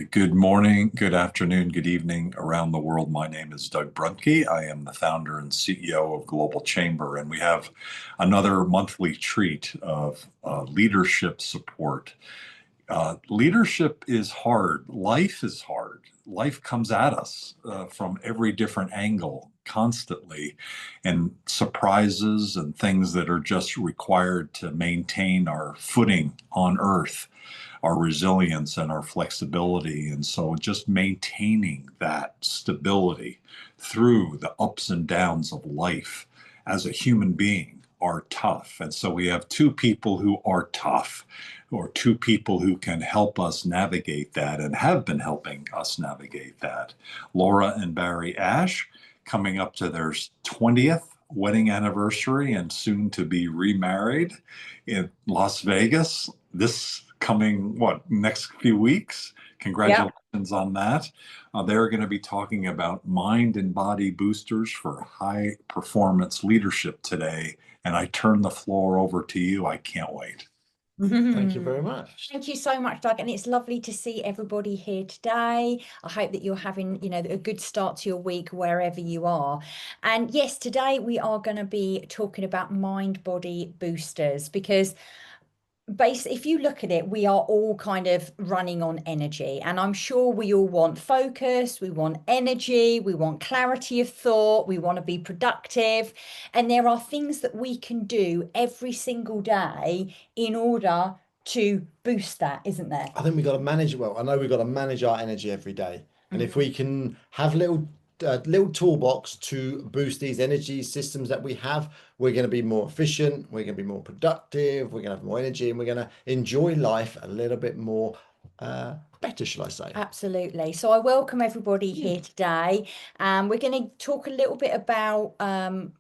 Good morning, good afternoon, good evening around the world. My name is Doug Brunke. I am the founder and CEO of Global Chamber, and we have another monthly treat of leadership support. Leadership is hard. Life is hard. Life comes at us from every different angle constantly, and surprises and things that are just required to maintain our footing on earth, our resilience and our flexibility. And so just maintaining that stability through the ups and downs of life as a human being are tough. And so we have two people who are tough, or two people who can help us navigate that and have been helping us navigate that. Laura and Barry Ash, coming up to their 20th wedding anniversary and soon to be remarried in Las Vegas this coming, next few weeks. Congratulations on that. They're going to be talking about mind and body boosters for high performance leadership today. And I turn the floor over to you. I can't wait. Thank you very much. Thank you so much, Doug. And it's lovely to see everybody here today. I hope that you're having, a good start to your week wherever you are. And yes, today we are going to be talking about mind body boosters, because if you look at it, we are all kind of running on energy, and I'm sure we all want focus, we want energy, we want clarity of thought, we want to be productive, and there are things that we can do every single day in order to boost that, isn't there? I think we've got to manage, well, I know we've got to manage our energy every day. And if we can have little toolbox to boost these energy systems that we have, we're going to be more efficient, we're going to be more productive, we're going to have more energy, and we're going to enjoy life a little bit more better, shall I say. Absolutely. So I welcome everybody here today. We're going to talk a little bit about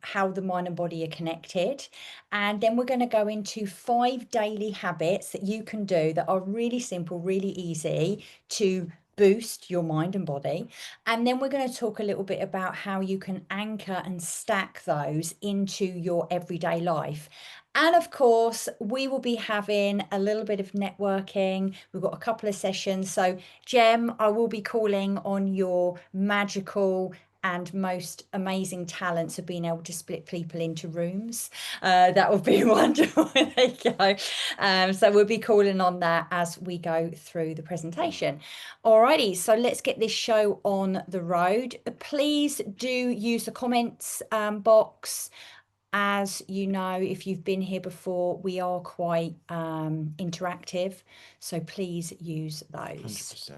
how the mind and body are connected. And then we're going to go into 5 daily habits that you can do that are really simple, really easy to boost your mind and body. And then we're going to talk a little bit about how you can anchor and stack those into your everyday life. And of course, we will be having a little bit of networking. We've got a couple of sessions. So, Jem, I will be calling on your magical and most amazing talents of being able to split people into rooms. That would be wonderful. There you go. So we'll be calling on that as we go through the presentation. Alrighty, so let's get this show on the road. Please do use the comments box. As you know, if you've been here before, we are quite interactive, so please use those. 100%.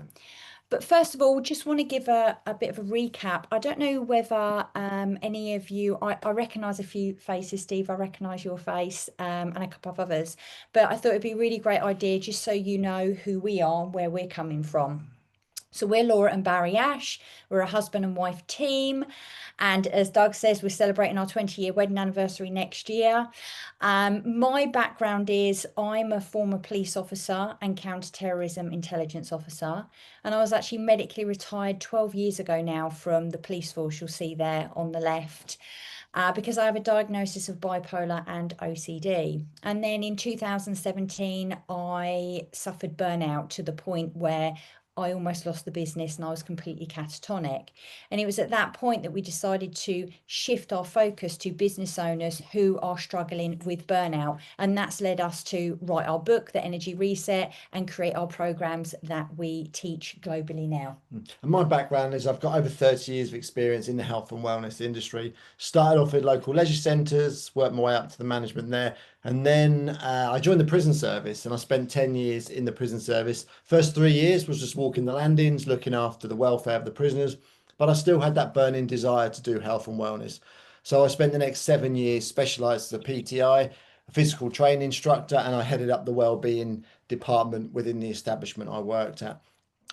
But first of all, just want to give a bit of a recap. I don't know whether any of you, I recognise a few faces, Steve, I recognise your face, and a couple of others, but I thought it'd be a really great idea just so you know who we are and where we're coming from. So we're Laura and Barry Ash. We're a husband and wife team. And as Doug says, we're celebrating our 20-year wedding anniversary next year. My background is I'm a former police officer and counter-terrorism intelligence officer. And I was actually medically retired 12 years ago now from the police force, you'll see there on the left. Because I have a diagnosis of bipolar and OCD. And then in 2017, I suffered burnout to the point where I almost lost the business and I was completely catatonic. And it was at that point that we decided to shift our focus to business owners who are struggling with burnout. And that's led us to write our book, The Energy Reset, and create our programs that we teach globally now. And my background is I've got over 30 years of experience in the health and wellness industry. Started off in local leisure centres, worked my way up to the management there. And then I joined the prison service and I spent 10 years in the prison service. First 3 years was just walking the landings, looking after the welfare of the prisoners. But I still had that burning desire to do health and wellness. So I spent the next 7 years specialised as a PTI, a physical training instructor, and I headed up the wellbeing department within the establishment I worked at.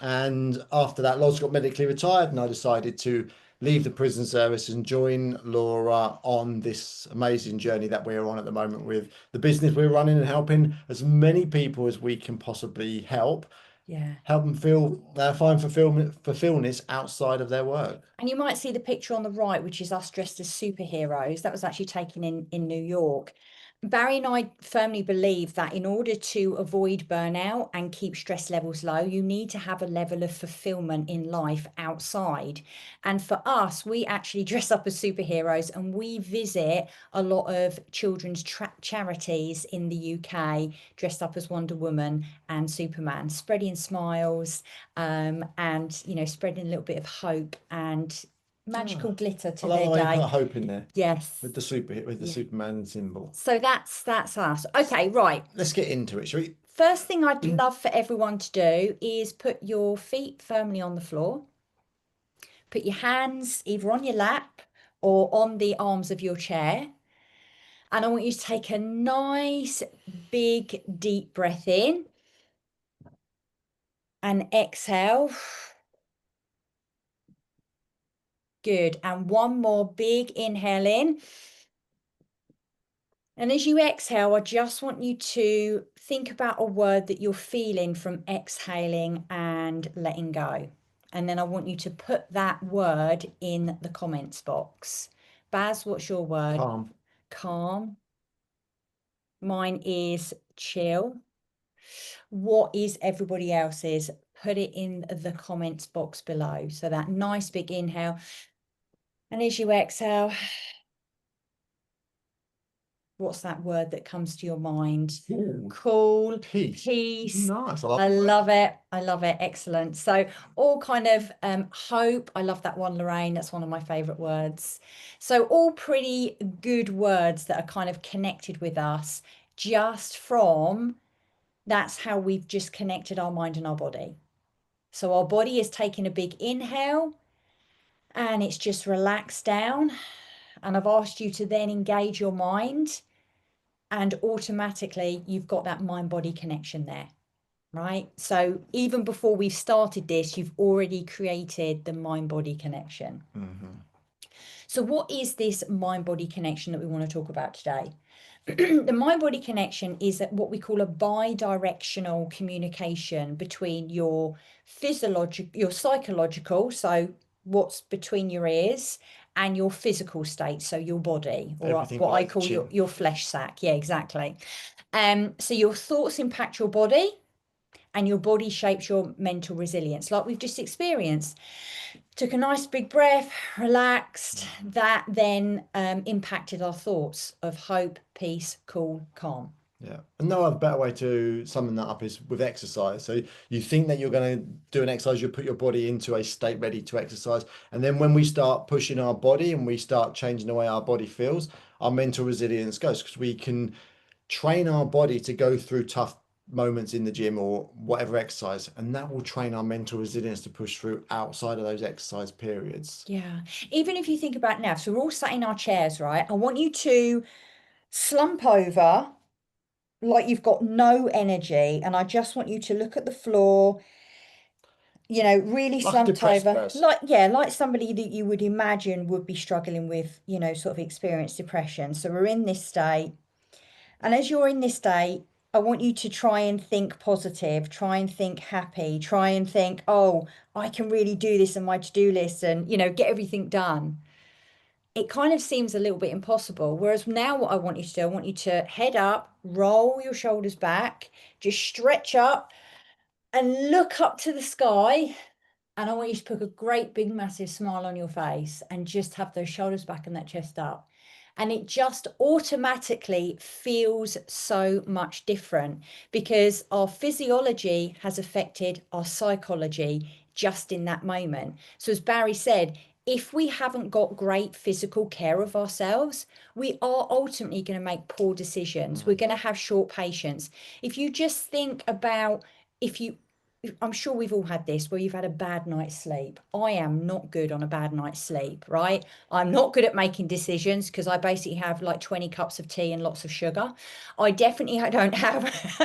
And after that, Loz got medically retired and I decided to leave the prison service and join Laura on this amazing journey that we're on at the moment with the business we're running and helping as many people as we can possibly help. Yeah. Help them find fulfillment outside of their work. And you might see the picture on the right, which is us dressed as superheroes. That was actually taken in New York. Barry and I firmly believe that in order to avoid burnout and keep stress levels low, you need to have a level of fulfillment in life outside. And for us, we actually dress up as superheroes and we visit a lot of children's charities in the UK, dressed up as Wonder Woman and Superman, spreading smiles, and, you know, spreading a little bit of hope and magical glitter to I like their the way you day. put hope in there Yes. with the Superman symbol. So that's us. Okay, right. Let's get into it, shall we? First thing I'd love for everyone to do is put your feet firmly on the floor. Put your hands either on your lap or on the arms of your chair. And I want you to take a nice, big, deep breath in and exhale. Good. And one more big inhale in. And as you exhale, I just want you to think about a word that you're feeling from exhaling and letting go. And then I want you to put that word in the comments box. Baz, what's your word? Calm. Calm. Mine is chill. What is everybody else's? Put it in the comments box below. So that nice big inhale. And as you exhale, what's that word that comes to your mind? Ooh, cool, peace. Nice. I love it. I love it. Excellent. So all kind of hope. I love that one, Lorraine. That's one of my favorite words. So all pretty good words that are kind of connected with us just from, that's how we've just connected our mind and our body. So our body is taking a big inhale and it's just relaxed down. And I've asked you to then engage your mind, and automatically you've got that mind-body connection there, right? So even before we've started this, you've already created the mind-body connection. So what is this mind-body connection that we want to talk about today? The mind-body connection is what we call a bi-directional communication between your physiological, your psychological, so what's between your ears, and your physical state, so your body, or Everything what I like call chin. your flesh sac. Yeah, exactly. So your thoughts impact your body, and your body shapes your mental resilience, like we've just experienced. Took a nice big breath, relaxed. That then impacted our thoughts of hope, peace, cool, calm. Yeah. And no other better way to summon that up is with exercise. So you think that you're going to do an exercise, you put your body into a state ready to exercise. And then when we start pushing our body and we start changing the way our body feels, our mental resilience goes, because we can train our body to go through tough moments in the gym or whatever exercise, and that will train our mental resilience to push through outside of those exercise periods. Yeah. Even if you think about now, so we're all sat in our chairs, right? I want you to slump over like you've got no energy, and I just want you to look at the floor, you know, really Like a slumped depressed over, person. like somebody that you would imagine would be struggling with, you know, sort of experience depression. So we're in this state. And as you're in this state, I want you to try and think positive, try and think happy, try and think, oh, I can really do this on my to-do list and, you know, get everything done. It kind of seems a little bit impossible. Whereas now what I want you to do, I want you to head up, roll your shoulders back, just stretch up and look up to the sky. And I want you to put a great big massive smile on your face and just have those shoulders back and that chest up. And it just automatically feels so much different because our physiology has affected our psychology just in that moment. So as Barry said, if we haven't got great physical care of ourselves, we are ultimately going to make poor decisions. We're going to have short patience. If you just think about, I'm sure we've all had this where you've had a bad night's sleep. I am not good on a bad night's sleep, right? I'm not good at making decisions because I basically have like 20 cups of tea and lots of sugar. I definitely don't have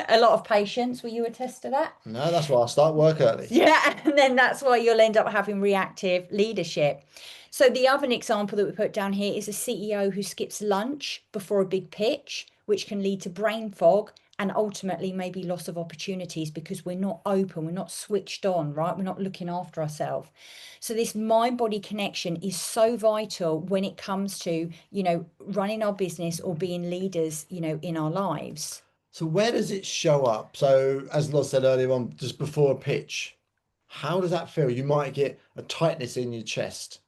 a lot of patience. Will you attest to that? No, that's why I start work early. Yeah, and then that's why you'll end up having reactive leadership. So the other example that we put down here is a CEO who skips lunch before a big pitch, which can lead to brain fog and ultimately maybe loss of opportunities because we're not open, we're not switched on, right? We're not looking after ourselves. So this mind body connection is so vital when it comes to, running our business or being leaders, in our lives. So where does it show up? So as Loz said earlier on, just before a pitch, how does that feel? You might get a tightness in your chest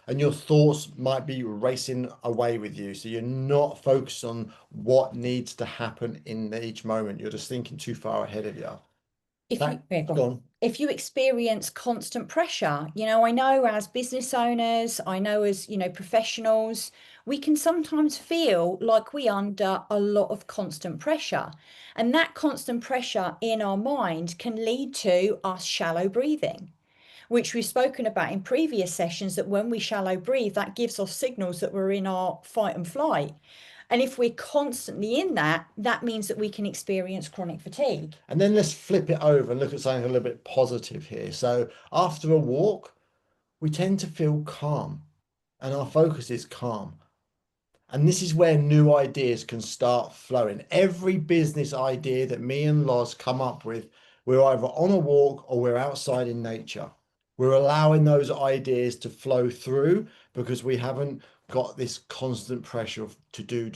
and your thoughts might be racing away with you. So you're not focused on what needs to happen in each moment. You're just thinking too far ahead of you. Go on. If you experience constant pressure, I know as business owners, I know as, professionals, we can sometimes feel like we under a lot of constant pressure. And that constant pressure in our mind can lead to us shallow breathing, which we've spoken about in previous sessions, that when we shallow breathe, that gives us signals that we're in our fight and flight. And if we're constantly in that, that means that we can experience chronic fatigue. And then let's flip it over and look at something a little bit positive here. So after a walk, we tend to feel calm and our focus is calm. And this is where new ideas can start flowing. Every business idea that me and Loz come up with, we're either on a walk or we're outside in nature. We're allowing those ideas to flow through because we haven't got this constant pressure of to do.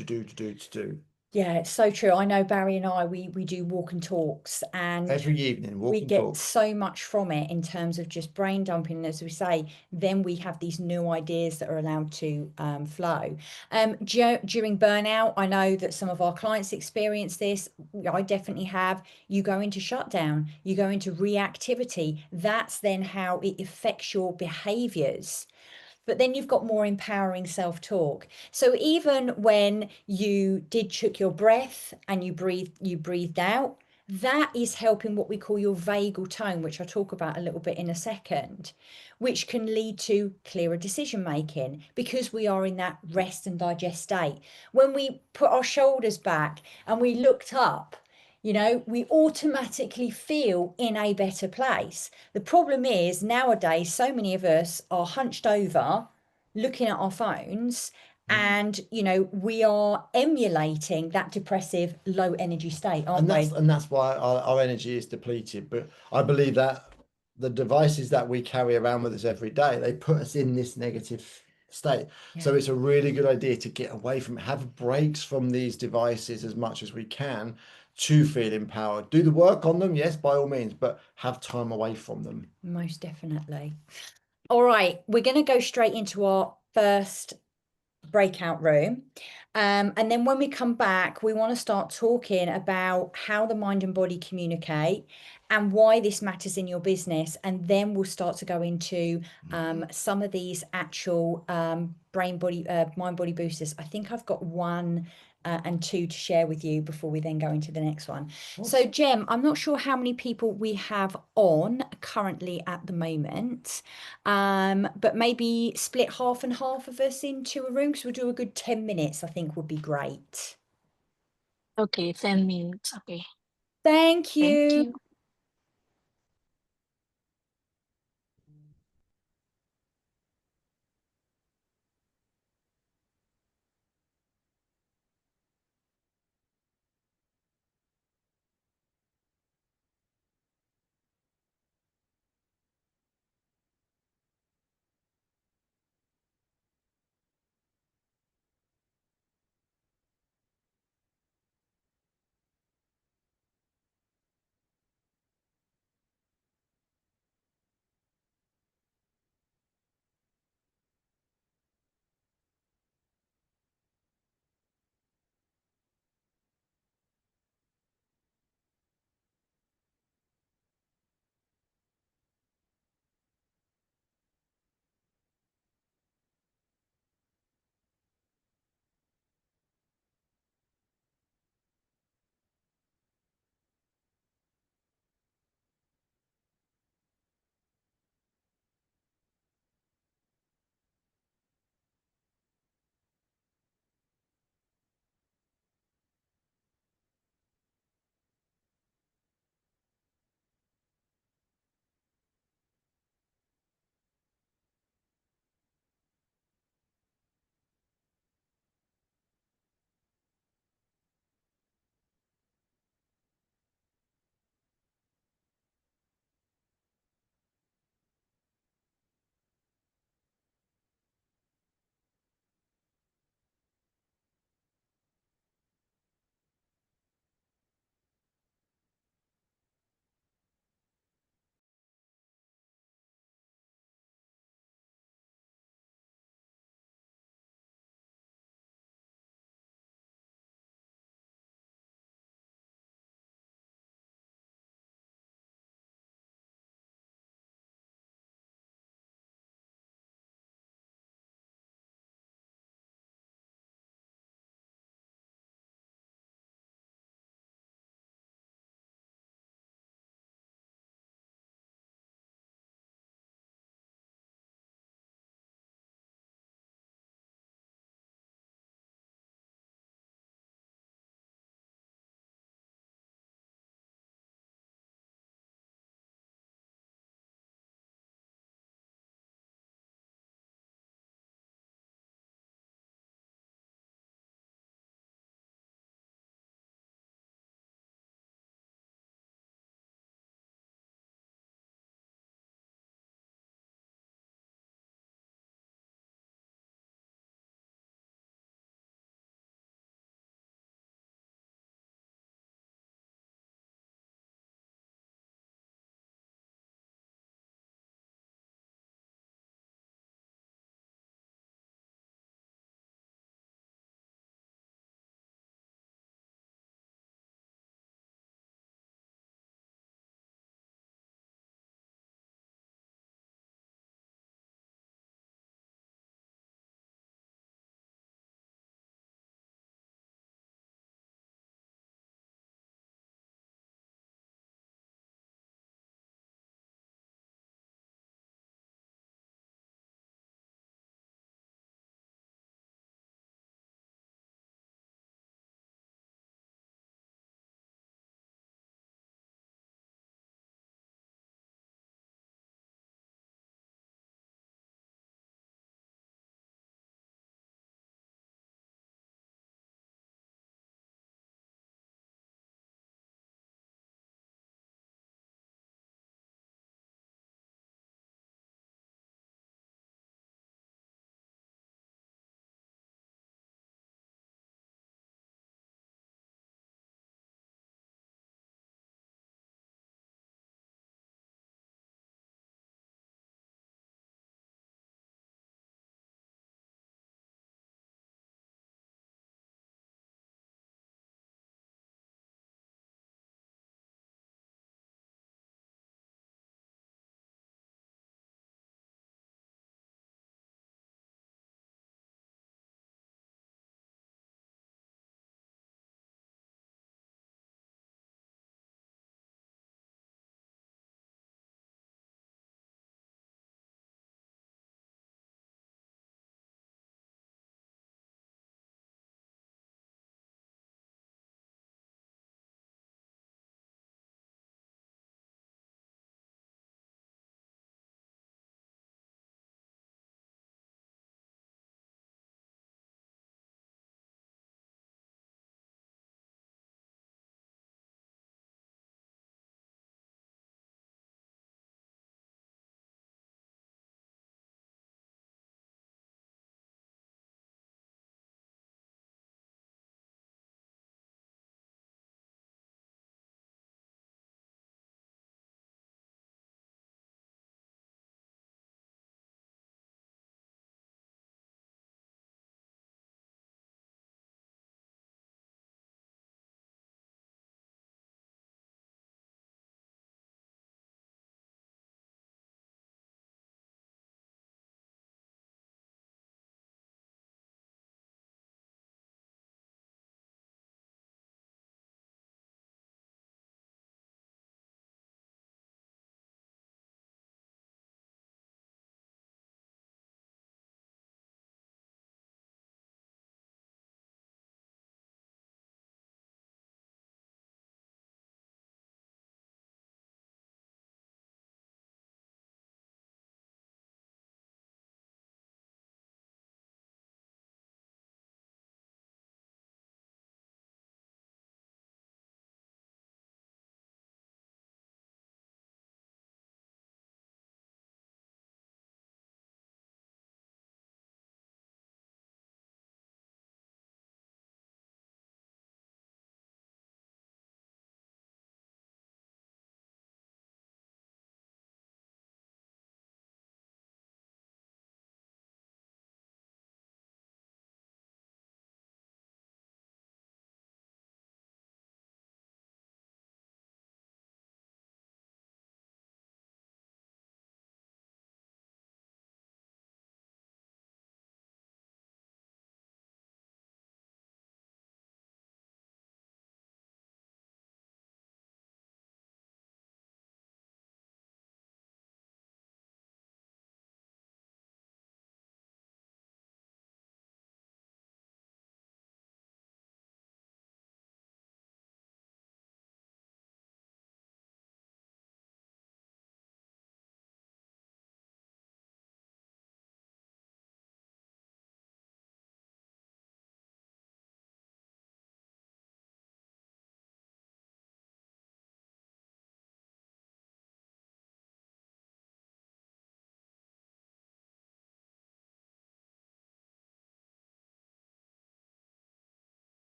Yeah, it's so true. I know Barry and I, we do walk and talks, and Every evening, walk we and get talk. so much from it in terms of just brain dumping, as we say. Then we have these new ideas that are allowed to flow. During burnout, I know that some of our clients experience this. I definitely have. You go into shutdown, you go into reactivity. That's then how it affects your behaviors. But then you've got more empowering self-talk. So even when you took your breath and you breathed out, that is helping what we call your vagal tone, which I'll talk about a little bit in a second, which can lead to clearer decision making because we are in that rest and digest state. When we put our shoulders back and we looked up, we automatically feel in a better place. The problem is nowadays, so many of us are hunched over looking at our phones, and we are emulating that depressive low energy state, aren't we? And that's why our energy is depleted. But I believe that the devices that we carry around with us every day, they put us in this negative state. So it's a really good idea to get away from it, have breaks from these devices as much as we can to feel empowered. Do the work on them, yes, by all means, but have time away from them. Most definitely. All right, we're going to go straight into our first breakout room. And then when we come back, we want to start talking about how the mind and body communicate and why this matters in your business. And then we'll start to go into some of these actual mind body boosters. I think I've got one and two to share with you before we then go into the next one. So, Jem, I'm not sure how many people we have on currently at the moment, but maybe split half and half of us into a room. So we'll do a good 10 minutes, I think would be great. Okay, 10 minutes. Okay. Thank Thank you. you.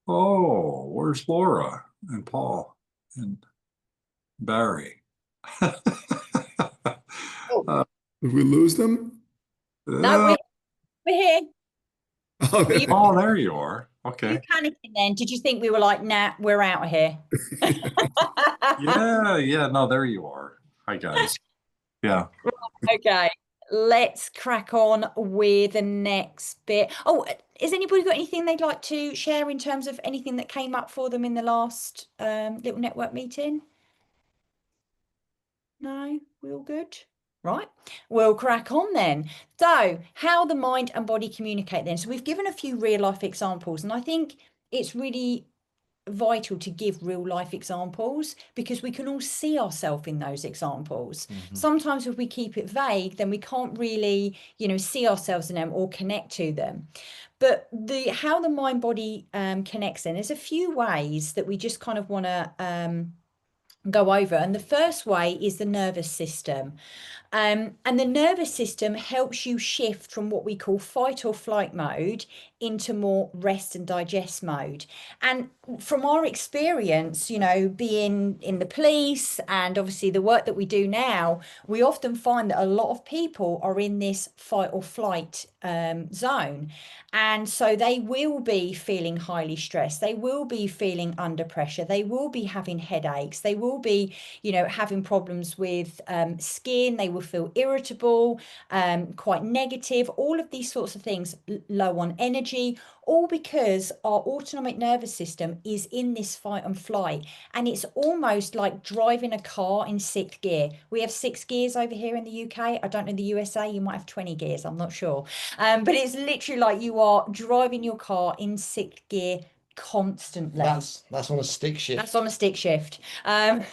Oh, where's Laura and Paul and Barry? Oh, Did we lose them? No, we're here. Oh, Were you, Oh, there you are. were Okay. you panicking then? Did you think we were like, nah, we're out of here? Yeah, no, there you are. Hi, guys. Yeah. Okay, let's crack on with the next bit. Oh, has anybody got anything they'd like to share in terms of anything that came up for them in the last little network meeting? No, we all good? Right, we'll crack on then. So, how the mind and body communicate then. So, we've given a few real life examples, and I think it's really vital to give real life examples because we can all see ourselves in those examples. Sometimes if we keep it vague, then we can't really, see ourselves in them or connect to them. But how the mind body connects then, there's a few ways that we just kind of want to go over. And the first way is the nervous system. And the nervous system helps you shift from what we call fight or flight mode into more rest and digest mode. And from our experience, being in the police and obviously the work that we do now, we often find that a lot of people are in this fight or flight zone. And so they will be feeling highly stressed. They will be feeling under pressure. They will be having headaches. They will be, having problems with skin. They will feel irritable, quite negative, all of these sorts of things, low on energy, all because our autonomic nervous system is in this fight and flight. And it's almost like driving a car in sixth gear. We have 6 gears over here in the UK. I don't know the USA, you might have 20 gears, I'm not sure. But it's literally like you are driving your car in sixth gear constantly. that's on a stick shift. That's on a stick shift. And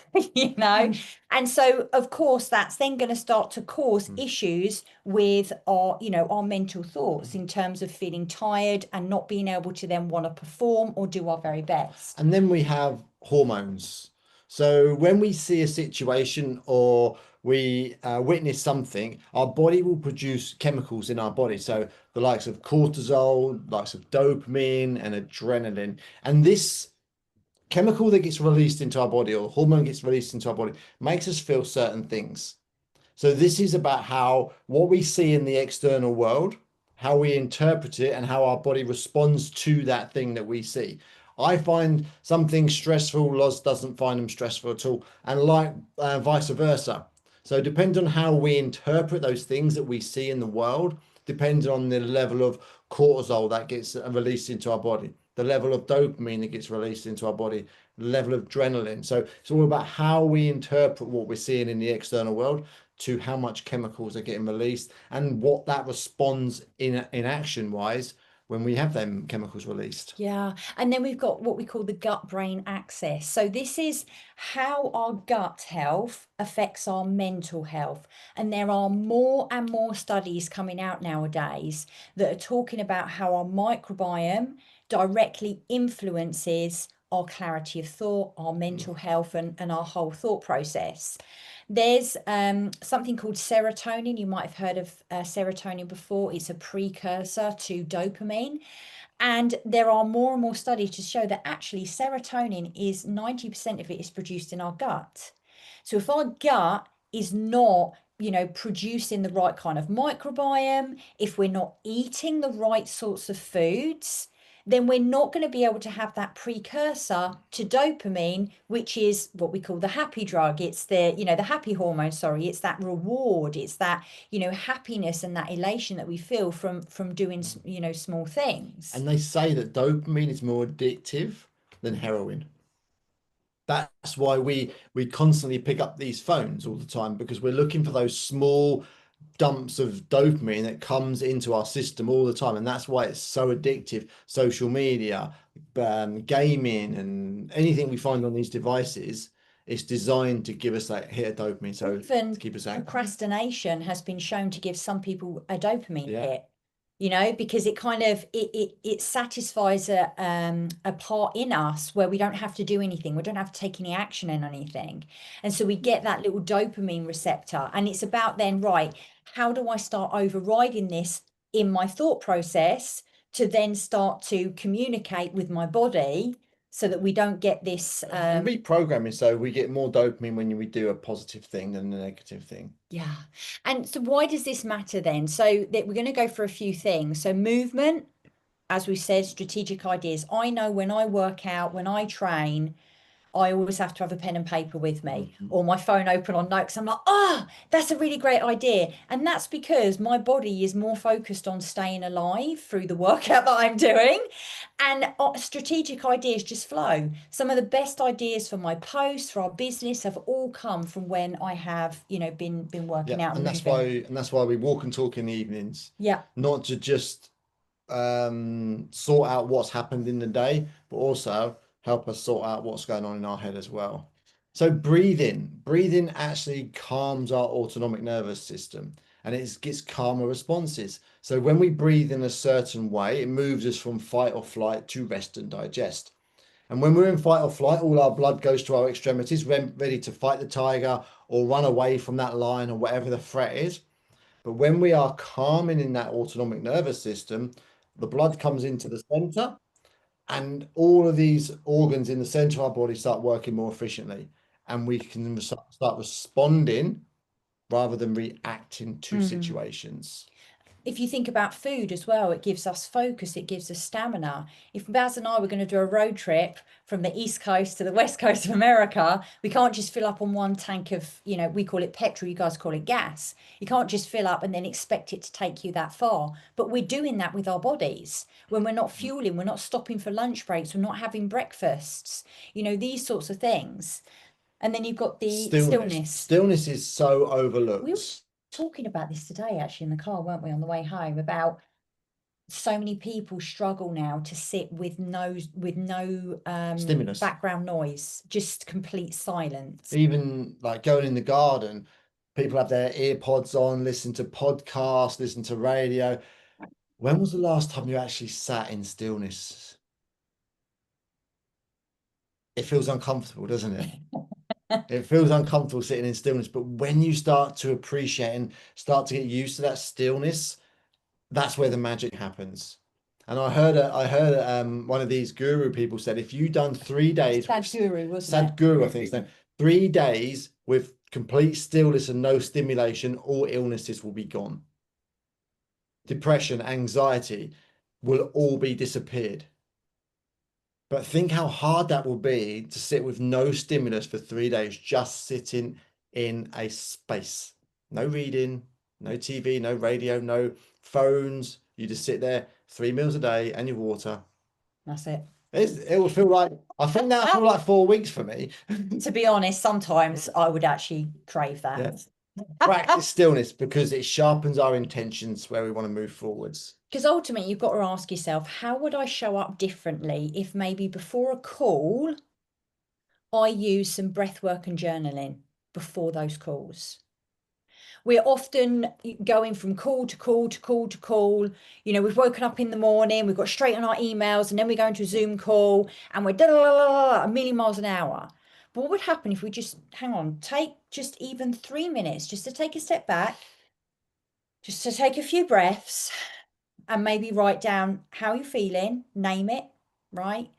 so of course that's then going to start to cause issues with our mental thoughts in terms of feeling tired and not being able to then want to perform or do our very best. And then we have hormones. So when we see a situation or we witness something, our body will produce chemicals in our body. So the likes of cortisol, likes of dopamine and adrenaline. And this chemical that gets released into our body or hormone gets released into our body makes us feel certain things. So this is about how what we see in the external world, how we interpret it and how our body responds to that thing that we see. I find something stressful, Loz doesn't find them stressful at all, and vice versa. So depending on how we interpret those things that we see in the world, depends on the level of cortisol that gets released into our body, the level of dopamine that gets released into our body, the level of adrenaline. So it's all about how we interpret what we're seeing in the external world to how much chemicals are getting released and what that responds in action wise when we have them chemicals released. Yeah. And then we've got what we call the gut brain axis. So this is how our gut health affects our mental health. And there are more and more studies coming out nowadays that are talking about how our microbiome directly influences our clarity of thought, our mental health, and our whole thought process. There's something called serotonin. You might have heard of serotonin before. It's a precursor to dopamine. And there are more and more studies to show that actually serotonin is 90% of it is produced in our gut. So if our gut is not, producing the right kind of microbiome, if we're not eating the right sorts of foods, then we're not going to be able to have that precursor to dopamine, which is what we call the happy drug. It's the happy hormone, sorry. It's that reward. It's that, happiness and that elation that we feel from doing, small things. And they say that dopamine is more addictive than heroin. That's why we constantly pick up these phones all the time, because we're looking for those small dumps of dopamine that comes into our system all the time, and that's why it's so addictive. Social media, gaming, and anything we find on these devices, it's designed to give us that hit of dopamine, so Even to keep us active. procrastination has been shown to give some people a dopamine Yeah. hit, because it kind of it satisfies a part in us where we don't have to do anything, we don't have to take any action in anything, and so we get that little dopamine receptor. And it's about then, right, how do I start overriding this in my thought process to then start to communicate with my body so that we don't get this And reprogramming, so we get more dopamine when we do a positive thing than a negative thing. yeah. And so why does this matter then? So that we're going to go for a few things. So movement, as we said, strategic ideas. I know when I work out, when I train, I always have to have a pen and paper with me or my phone open on notes. I'm like, oh, that's a really great idea. And that's because my body is more focused on staying alive through the workout that I'm doing. And strategic ideas just flow. Some of the best ideas for my posts, for our business, have all come from when I have, been working out and that's why we walk and talk in the evenings. Yeah. Not to just sort out what's happened in the day, but also help us sort out what's going on in our head as well. So breathing actually calms our autonomic nervous system, and it gets calmer responses. So when we breathe in a certain way, it moves us from fight or flight to rest and digest. And when we're in fight or flight, all our blood goes to our extremities, ready to fight the tiger or run away from that lion or whatever the threat is. But when we are calming in that autonomic nervous system, the blood comes into the center, and all of these organs in the center of our body start working more efficiently, and we can start responding rather than reacting to situations. If you think about food as well, it gives us focus, it gives us stamina. If Baz and I were going to do a road trip from the East Coast to the West Coast of America, we can't just fill up on one tank of, we call it petrol, you guys call it gas. You can't just fill up and then expect it to take you that far. But we're doing that with our bodies. When we're not fueling, we're not stopping for lunch breaks, we're not having breakfasts, these sorts of things. And then you've got the stillness. Stillness is so overlooked. We were talking about this today actually in the car, weren't we, on the way home, about so many people struggle now to sit with no stimulus, background noise, just complete silence. Even like going in the garden, people have their earpods on, listen to podcasts, listen to radio. When was the last time you actually sat in stillness? It feels uncomfortable, doesn't it? It feels uncomfortable sitting in stillness, but when you start to appreciate and start to get used to that stillness, that's where the magic happens. And I heard one of these guru people said, if you've done 3 days, Sadhguru, wasn't it? Sadhguru, I think it's named, 3 days with complete stillness and no stimulation, all illnesses will be gone. Depression, anxiety will all be disappeared. But think how hard that will be to sit with no stimulus for 3 days, just sitting in a space. No reading, no TV, no radio, no phones. You just sit there, 3 meals a day and your water. That's it. It will feel like, I think that'll feel like 4 weeks for me. To be honest, sometimes I would actually crave that. Yeah. Practice stillness because it sharpens our intentions where we want to move forwards. Because ultimately, you've got to ask yourself, how would I show up differently if maybe before a call, I use some breath work and journaling before those calls? We're often going from call to call to call to call. We've woken up in the morning, we've got straight on our emails, and then we go into a Zoom call and we're a million miles an hour. But what would happen if we just, hang on, take just even 3 minutes just to take a step back, just to take a few breaths and maybe write down how you're feeling, name it, right?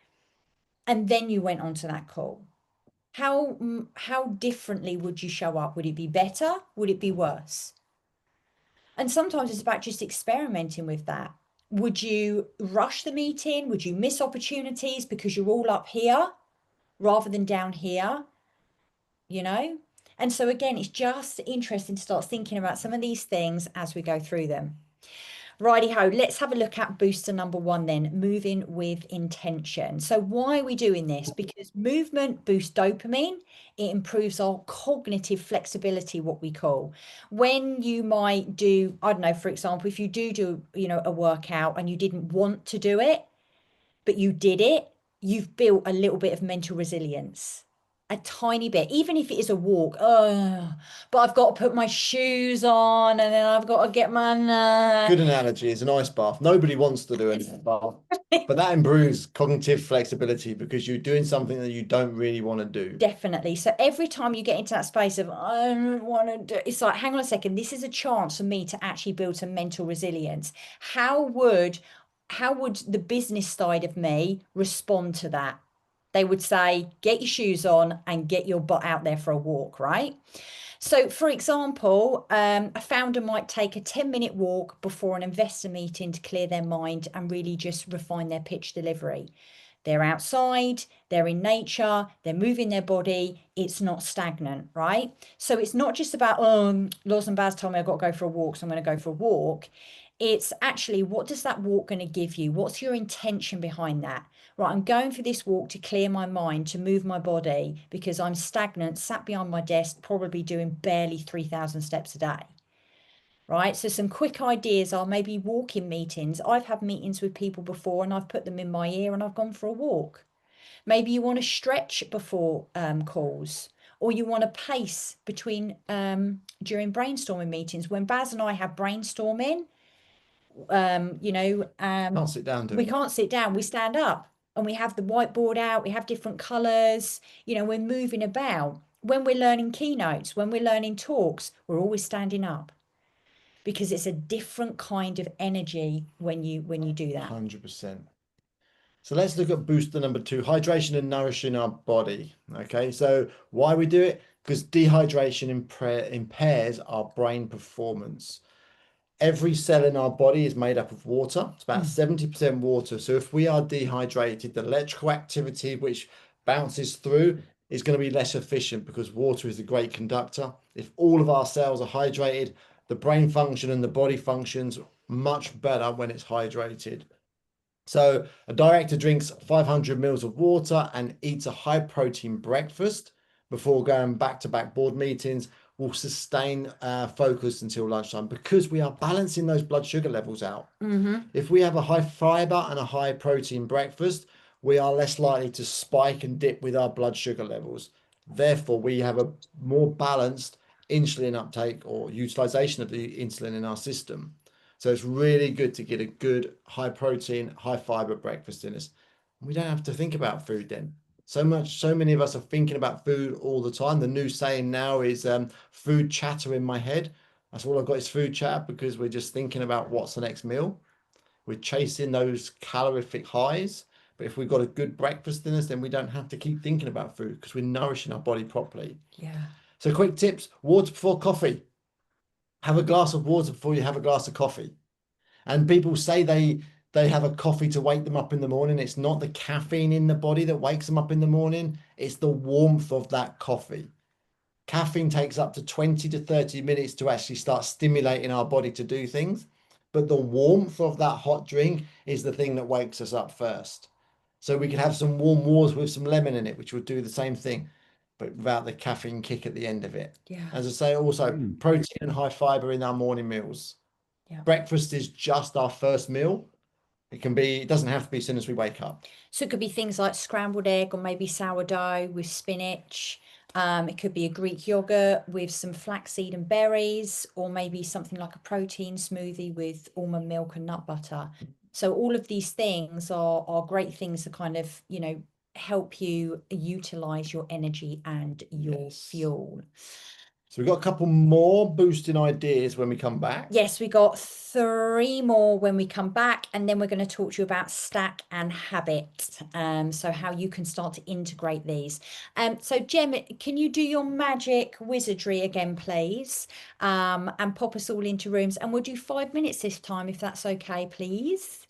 And then you went on to that call. How differently would you show up? Would it be better? Would it be worse? And sometimes it's about just experimenting with that. Would you rush the meeting? Would you miss opportunities because you're all up here rather than down here? And so again, it's just interesting to start thinking about some of these things as we go through them. Righty-ho, let's have a look at booster number 1 then, moving with intention. So why are we doing this? Because movement boosts dopamine. It improves our cognitive flexibility, what we call. When you might do, I don't know, for example, if you do a workout and you didn't want to do it, but you did it, you've built a little bit of mental resilience. A tiny bit, even if it is a walk. But I've got to put my shoes on and then I've got to get my... Good analogy is an ice bath. Nobody wants to do an ice bath, but that improves cognitive flexibility because you're doing something that you don't really want to do. Definitely. So every time you get into that space of, I don't want to do, it's like, hang on a second, this is a chance for me to actually build some mental resilience. How would how would the business side of me respond to that? They would say, get your shoes on and get your butt out there for a walk, right? So, for example, a founder might take a 10-minute walk before an investor meeting to clear their mind and really just refine their pitch delivery. They're outside, they're in nature, they're moving their body. It's not stagnant, right? So it's not just about, Laws and Baz told me I've got to go for a walk, so I'm going to go for a walk. It's actually, what does that walk going to give you? What's your intention behind that? Right, I'm going for this walk to clear my mind, to move my body, because I'm stagnant, sat behind my desk, probably doing barely 3,000 steps a day. Right, so some quick ideas are maybe walking meetings. I've had meetings with people before and I've put them in my ear and I've gone for a walk. Maybe you want to stretch before calls, or you want to pace between during brainstorming meetings. When Baz and I have brainstorming, Can't sit down, do we it. can't sit down, we stand up and we have the whiteboard out, we have different colors, we're moving about. When we're learning keynotes, when we're learning talks, we're always standing up, because it's a different kind of energy when you do that. 100%. So let's look at booster number 2, hydration and nourishing our body. Okay, so why we do it? Because dehydration impairs our brain performance. Every cell in our body is made up of water. It's about 70% water. So if we are dehydrated, the electrical activity which bounces through is going to be less efficient, because water is a great conductor. If all of our cells are hydrated, the brain function and the body functions much better when it's hydrated. So a director drinks 500 mils of water and eats a high protein breakfast before going back-to-back board meetings will sustain focus until lunchtime, because we are balancing those blood sugar levels out. If we have a high fiber and a high protein breakfast, we are less likely to spike and dip with our blood sugar levels. Therefore, we have a more balanced insulin uptake or utilization of the insulin in our system. So it's really good to get a good high protein, high fiber breakfast in us. We don't have to think about food then. So many of us are thinking about food all the time. The new saying now is food chatter in my head. That's all I've got is food chatter, because we're just thinking about what's the next meal. We're chasing those calorific highs. But if we've got a good breakfast in us, then we don't have to keep thinking about food, because we're nourishing our body properly. Yeah. So quick tips: water before coffee. Have a glass of water before you have a glass of coffee. And people say they have a coffee to wake them up in the morning. It's not the caffeine in the body that wakes them up in the morning. It's the warmth of that coffee. Caffeine takes up to 20 to 30 minutes to actually start stimulating our body to do things. But the warmth of that hot drink is the thing that wakes us up first. So we could have some warm waters with some lemon in it, which would do the same thing, but without the caffeine kick at the end of it. Yeah. As I say, also protein and high fiber in our morning meals. Yeah. Breakfast is just our first meal. It doesn't have to be as soon as we wake up. So it could be things like scrambled egg or maybe sourdough with spinach. It could be a Greek yogurt with some flaxseed and berries, or maybe something like a protein smoothie with almond milk and nut butter. So all of these things are great things to kind of, help you utilize your energy and your Yes. fuel. So we've got a couple more boosting ideas when we come back. Yes, we got 3 more when we come back, and then we're going to talk to you about stack and habit. So how you can start to integrate these. So Jem, can you do your magic wizardry again, please? And pop us all into rooms, and we'll do 5 minutes this time, if that's okay, please.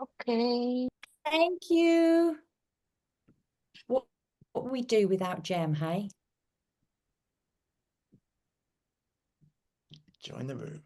Okay. Thank you. What would we do without Jem, hey? Join the room.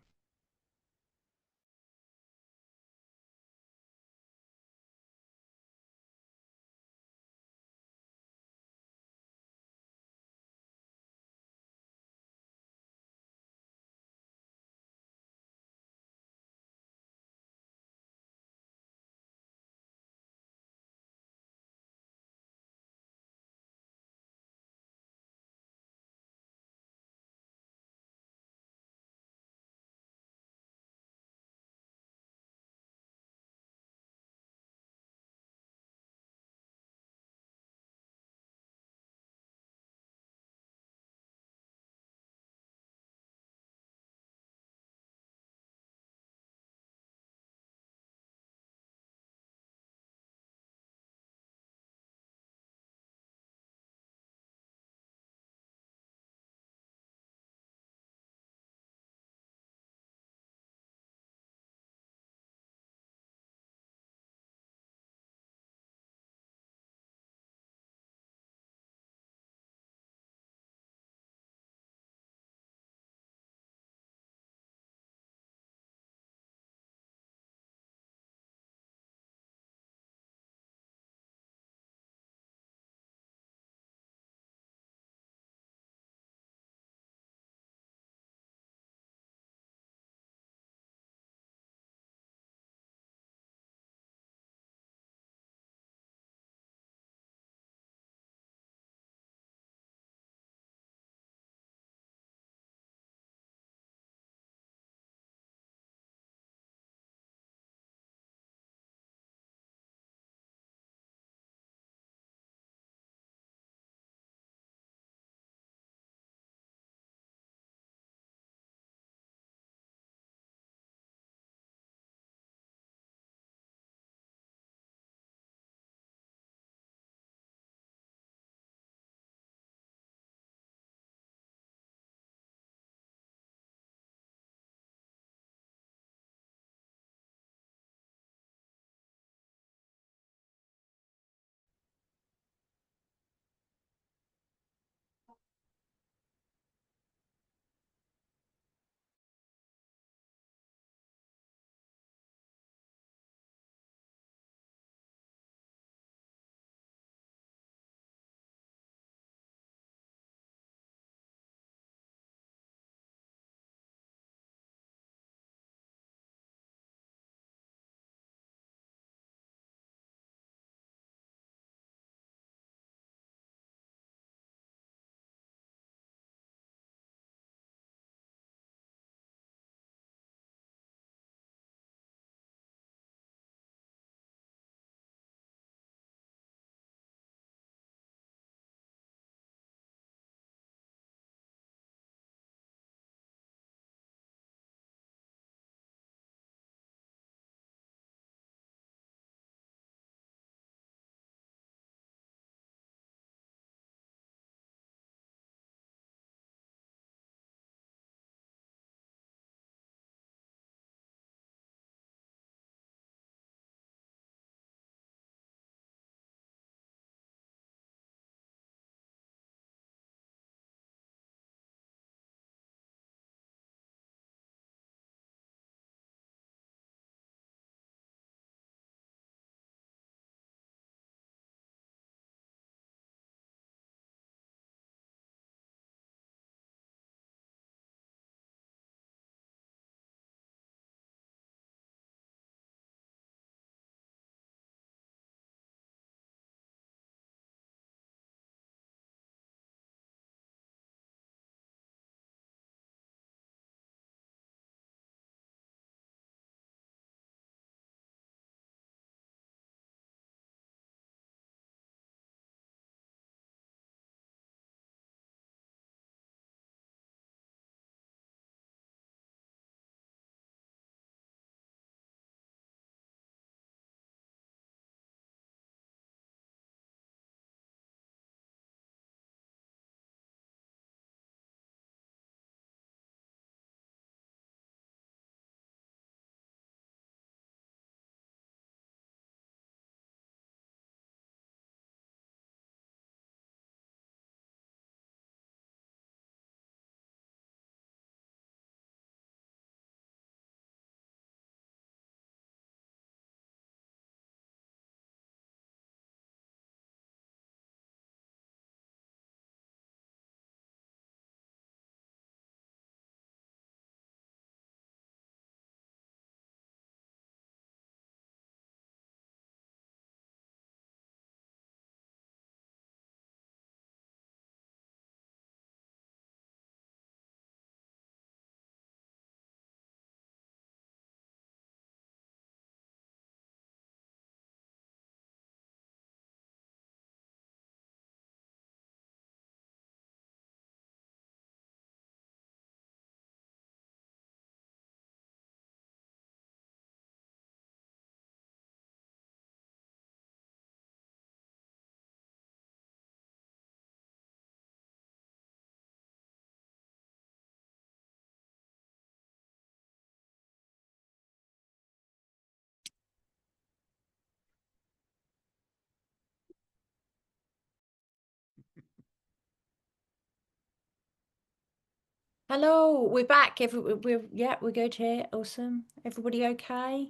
Hello, we're back. We're good here. Awesome. Everybody okay?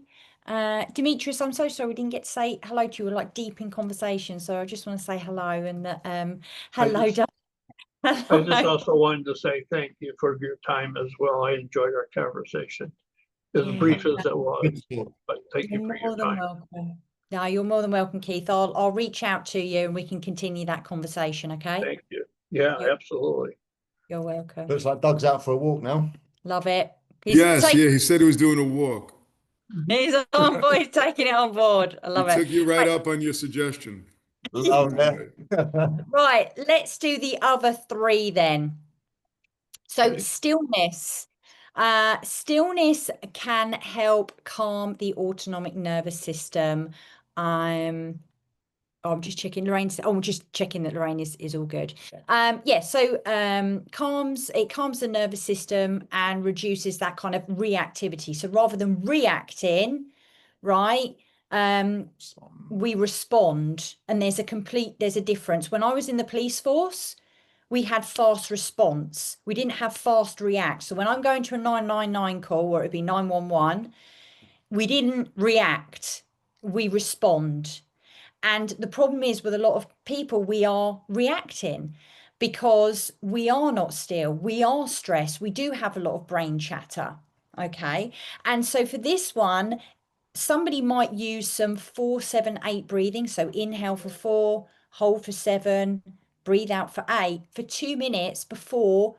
Demetrius, I'm so sorry we didn't get to say hello to you. We're like deep in conversation, so I just want to say hello and hello, just- Doug. I just also wanted to say thank you for your time as well. I enjoyed our conversation, as Yeah. brief as it was, Good talk. but thank You're you for more your than time. welcome. No, you're more than welcome, Keith. I'll reach out to you and we can continue that conversation, okay? Thank you. Yeah, Yeah. absolutely. You're welcome. Looks like Doug's out for a walk now. Love it. He's Yes, yeah, he said he was doing a walk. He's on board, he's taking it on board. I He love it. took you right up on your suggestion. Love it. Right, let's do the other three then. So Okay. stillness. Stillness can help calm the autonomic nervous system. I'm just checking Lorraine's. Oh, I'm just checking that Lorraine is all good. Yeah, so calms the nervous system and reduces that kind of reactivity. So rather than reacting, right, we respond, and there's a difference. When I was in the police force, we had fast response. We didn't have fast react. So when I'm going to a 999 call, or it'd be 911, we didn't react. We respond. And the problem is with a lot of people, we are reacting because we are not still. We are stressed. We do have a lot of brain chatter. Okay. And so for this one, somebody might use some 4-7-8 breathing. So inhale for 4, hold for 7, breathe out for 8 for 2 minutes before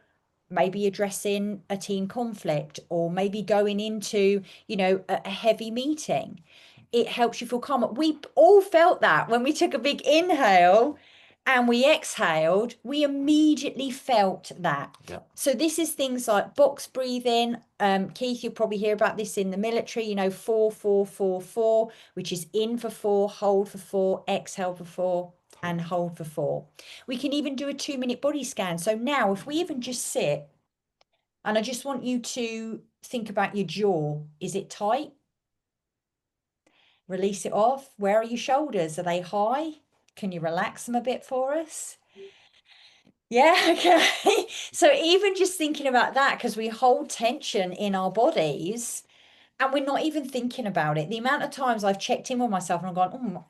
maybe addressing a team conflict or maybe going into, a heavy meeting. It helps you feel calmer. We all felt that when we took a big inhale and we exhaled, we immediately felt that. Yeah. So this is things like box breathing. Keith, you'll probably hear about this in the military, 4, 4, 4, 4, which is in for 4, hold for 4, exhale for 4, and hold for 4. We can even do a 2-minute body scan. So now if we even just sit, and I just want you to think about your jaw. Is it tight? Release it off. Where are your shoulders? Are they high? Can you relax them a bit for us? Yeah, okay. So even just thinking about that, because we hold tension in our bodies and we're not even thinking about it. The amount of times I've checked in with myself and I've gone,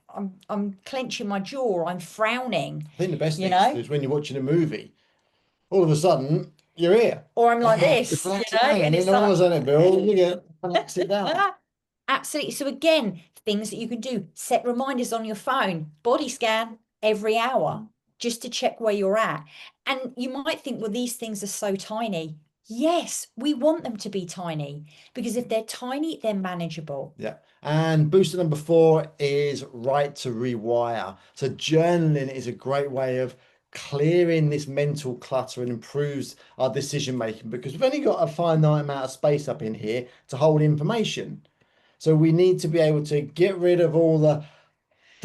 I'm clenching my jaw, I'm frowning. I think the best You thing know? is when you're watching a movie, all of a sudden you're here. Or I'm like this, Just relax you it know, down. and And it's then all of like, a sudden, Bill, you get relax it down. Absolutely. So again, things that you can do, set reminders on your phone, body scan every hour, just to check where you're at. And you might think, well, these things are so tiny. Yes, we want them to be tiny because if they're tiny, they're manageable. Yeah. And booster number 4 is right to rewire. So journaling is a great way of clearing this mental clutter and improves our decision making because we've only got a finite amount of space up in here to hold information. So we need to be able to get rid of all the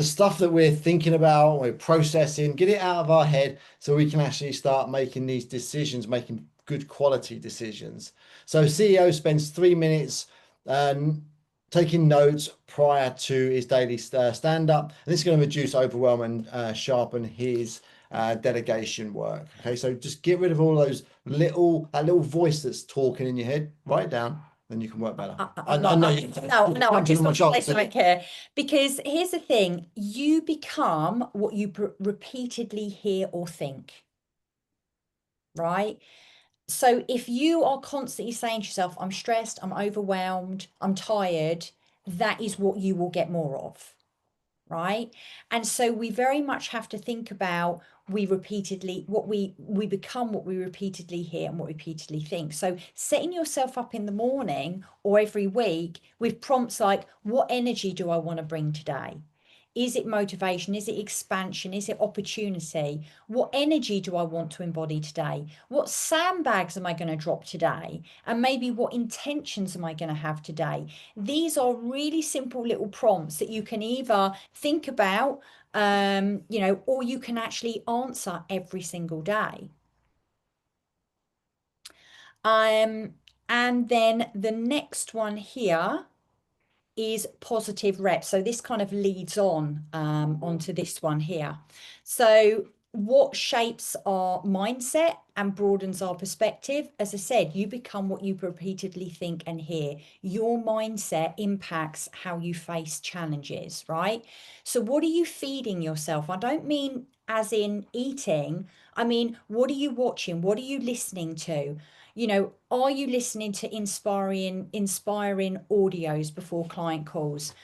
stuff that we're thinking about, we're processing, get it out of our head so we can actually start making these decisions, making good quality decisions. So CEO spends 3 minutes taking notes prior to his daily stand-up, and this is going to reduce overwhelm and sharpen his delegation work. Okay, so just get rid of all those that little voice that's talking in your head. Write it down, then you can work better. No, I I just want to say something here because here's the thing: you become what you repeatedly hear or think, right? So if you are constantly saying to yourself, I'm stressed, I'm overwhelmed, I'm tired, that is what you will get more of, right? And so we very much have to think about we become what we repeatedly hear and what we repeatedly think. So setting yourself up in the morning or every week with prompts like, what energy do I want to bring today? Is it motivation? Is it expansion? Is it opportunity? What energy do I want to embody today? What sandbags am I going to drop today? And maybe what intentions am I going to have today? These are really simple little prompts that you can either think about, or you can actually answer every single day. And then the next one here is positive reps. So this kind of leads on onto this one here. So what shapes our mindset and broadens our perspective? As I said, you become what you repeatedly think and hear. Your mindset impacts how you face challenges, right? So what are you feeding yourself? I don't mean as in eating. I mean, what are you watching? What are you listening to? You know, are you listening to inspiring audios before client calls?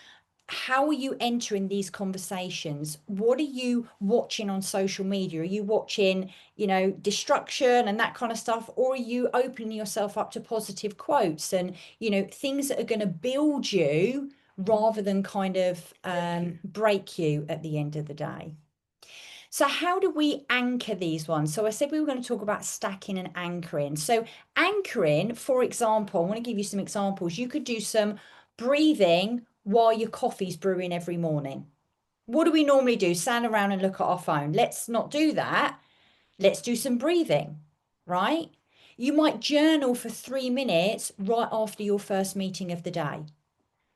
How are you entering these conversations? What are you watching on social media? Are you watching, you know, destruction and that kind of stuff? Or are you opening yourself up to positive quotes and, you know, things that are going to build you rather than kind of break you at the end of the day? So how do we anchor these ones? So I said we were going to talk about stacking and anchoring. So anchoring, for example, I want to give you some examples. You could do some breathing while your coffee's brewing every morning. What do we normally do? Stand around and look at our phone. Let's not do that. Let's do some breathing, right? You might journal for 3 minutes right after your first meeting of the day.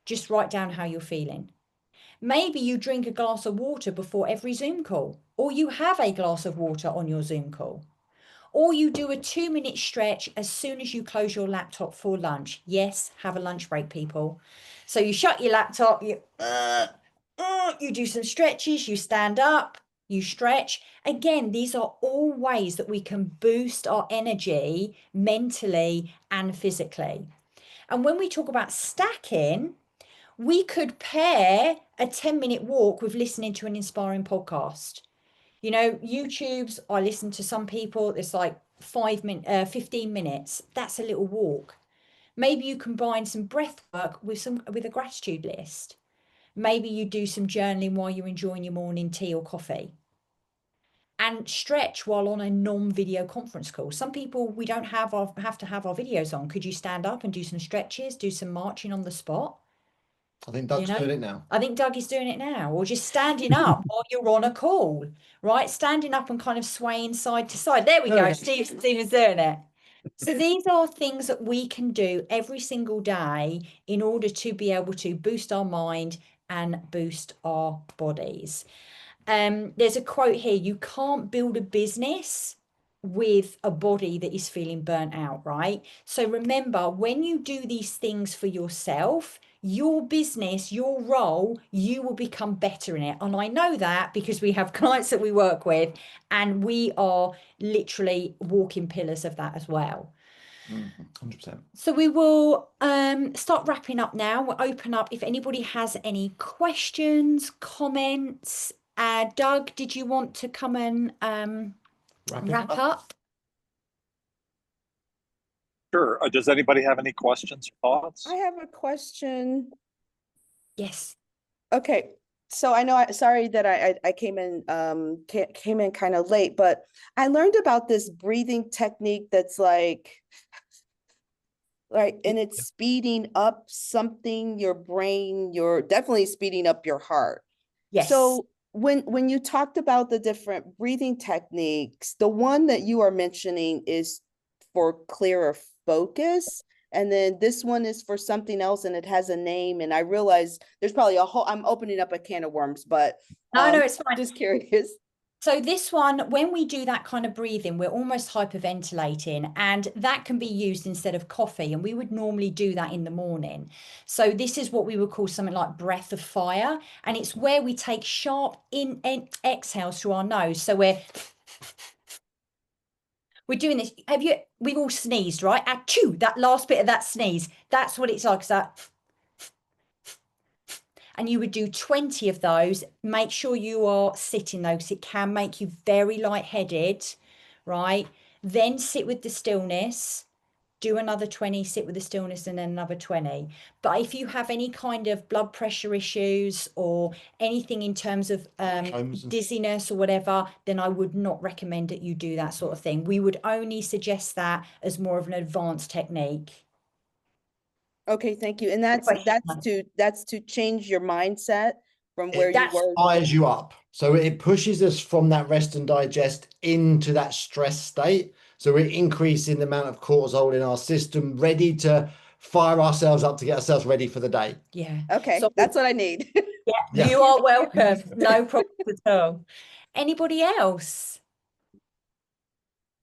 Just write down how you're feeling. Maybe you drink a glass of water before every Zoom call, or you have a glass of water on your Zoom call, or you do a 2-minute stretch as soon as you close your laptop for lunch. Yes, have a lunch break, people. So you shut your laptop, you do some stretches, you stand up, you stretch. Again, these are all ways that we can boost our energy mentally and physically. And when we talk about stacking, we could pair a 10-minute walk with listening to an inspiring podcast. You know, YouTube's, I listen to some people, it's like 15 minutes. That's a little walk. Maybe you combine some breath work with a gratitude list. Maybe you do some journaling while you're enjoying your morning tea or coffee. And stretch while on a non-video conference call. Some people, we don't have to have our videos on. Could you stand up and do some stretches, do some marching on the spot? I think Doug's You know? doing it now. I think Doug is doing it now, or just standing up while you're on a call, right? Standing up and kind of swaying side to side. There we go. Okay. Steve is doing it. So these are things that we can do every single day in order to be able to boost our mind and boost our bodies. There's a quote here: you can't build a business with a body that is feeling burnt out, right? So remember, when you do these things for yourself, your business, your role, you will become better in it. And I know that because we have clients that we work with, and we are literally walking pillars of that as well. 100%. So we will start wrapping up now. We'll open up if anybody has any questions, comments. Doug, did you want to come and wrap up? Sure. Does anybody have any questions or thoughts? I have a question. Yes. Okay, so I know sorry that I came in kind of late, but I learned about this breathing technique that's like and it's speeding up something, your brain, you're definitely speeding up your heart. Yes. So when you talked about the different breathing techniques, the one that you are mentioning is for clearer focus. And then this one is for something else and it has a name. And I realize there's probably I'm opening up a can of worms, but no, it's fine. Just curious. So this one, when we do that kind of breathing, we're almost hyperventilating, and that can be used instead of coffee. And we would normally do that in the morning. So this is what we would call something like breath of fire. And it's where we take sharp exhales through our nose. So we're doing this. We've all sneezed, right? Achoo, that last bit of that sneeze. That's what it's like. So and you would do 20 of those. Make sure you are sitting though, because it can make you very lightheaded, right? Then sit with the stillness, do another 20, sit with the stillness, and then another 20. But if you have any kind of blood pressure issues or anything in terms of dizziness or whatever, then I would not recommend that you do that sort of thing. We would only suggest that as more of an advanced technique. Okay, thank you. And that's to change your mindset from where you were. Fires you up. So it pushes us from that rest and digest into that stress state. So we're increasing the amount of cortisol in our system, ready to fire ourselves up to get ourselves ready for the day. Yeah. Okay, So that's what I need. yeah, you are welcome. No problem at all. Anybody else?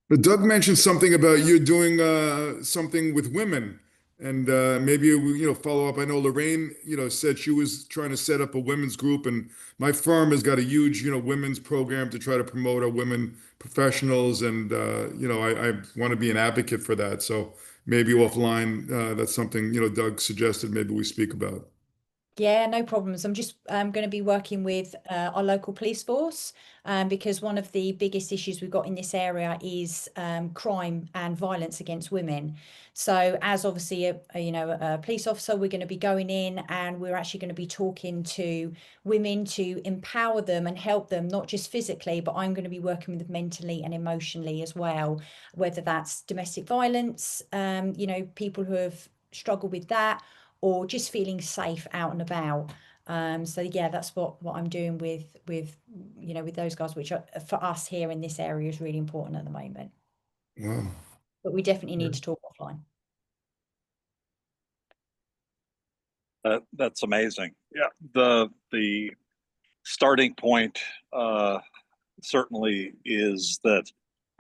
But Doug mentioned something about you doing something with women, and maybe we, follow up. I know Lorraine, said she was trying to set up a women's group, and my firm has got a huge, women's program to try to promote our women professionals, and I want to be an advocate for that. So maybe offline, that's something Doug suggested maybe we speak about. Yeah, no problems. I'm just going to be working with our local police force because one of the biggest issues we've got in this area is crime and violence against women. So as obviously a police officer, we're going to be going in and we're actually going to be talking to women to empower them and help them, not just physically, but I'm going to be working with them mentally and emotionally as well, whether that's domestic violence, people who have struggled with that, or just feeling safe out and about. So yeah, that's what I'm doing with those guys, which are, for us here in this area is really important at the moment. Wow. But we definitely need to talk offline. That's amazing. Yeah, the starting point certainly is that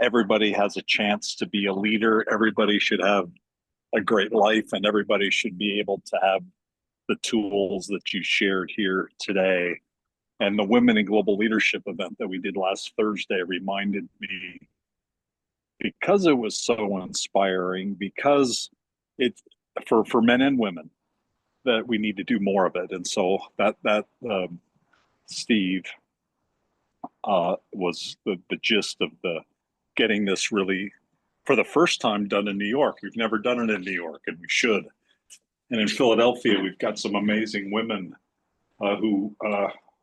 everybody has a chance to be a leader. Everybody should have a great life, and everybody should be able to have the tools that you shared here today. And the Women in Global Leadership event that we did last Thursday reminded me, because it was so inspiring, because it's for men and women, that we need to do more of it. And so that Steve was the gist of the getting this really for the first time done in New York. We've never done it in New York, and we should. And in Philadelphia, we've got some amazing women who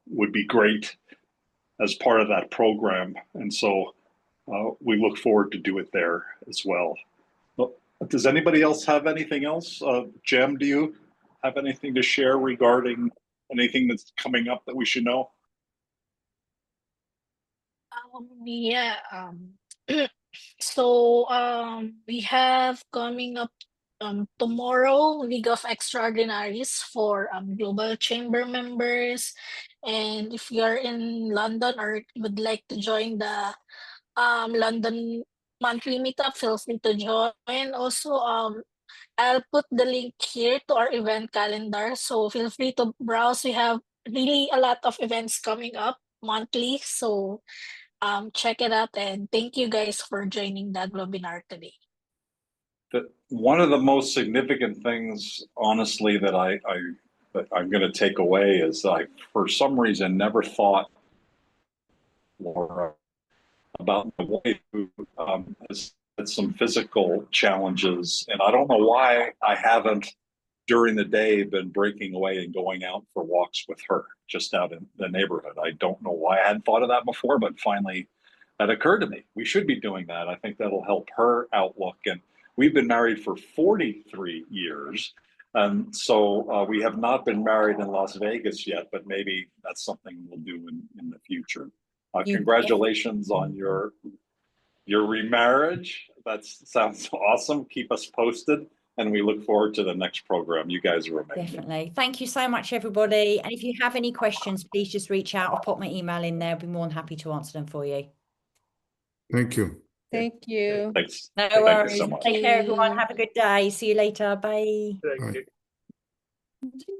would be great as part of that program. And so we look forward to do it there as well. But does anybody else have anything else? Jem, do you have anything to share regarding anything that's coming up that we should know? Yeah. So we have coming up tomorrow League of Extraordinaries for Global Chamber members, and if you're in London or would like to join the London monthly meetup, feel free to join. Also, I'll put the link here to our event calendar, so feel free to browse. We have really a lot of events coming up monthly, so check it out, and thank you guys for joining the Globinar today. One of the most significant things, honestly, that I'm going to take away is I, for some reason, never thought, Laura, about the wife who has had some physical challenges, and I don't know why I haven't during the day been breaking away and going out for walks with her just out in the neighborhood. I don't know why I hadn't thought of that before, but finally that occurred to me. We should be doing that. I think that'll help her outlook. And we've been married for 43 years. And so we have not been married in Las Vegas yet, but maybe that's something we'll do in the future. Congratulations on your remarriage. That sounds awesome. Keep us posted. And we look forward to the next program. You guys are amazing. Definitely. Thank you so much, everybody. And if you have any questions, please just reach out. I'll pop my email in there. I'll be more than happy to answer them for you. Thank you. Thank you. Thanks. No Thank worries. you so much. Take care, everyone. Have a good day. See you later. Bye. Thank Bye. you.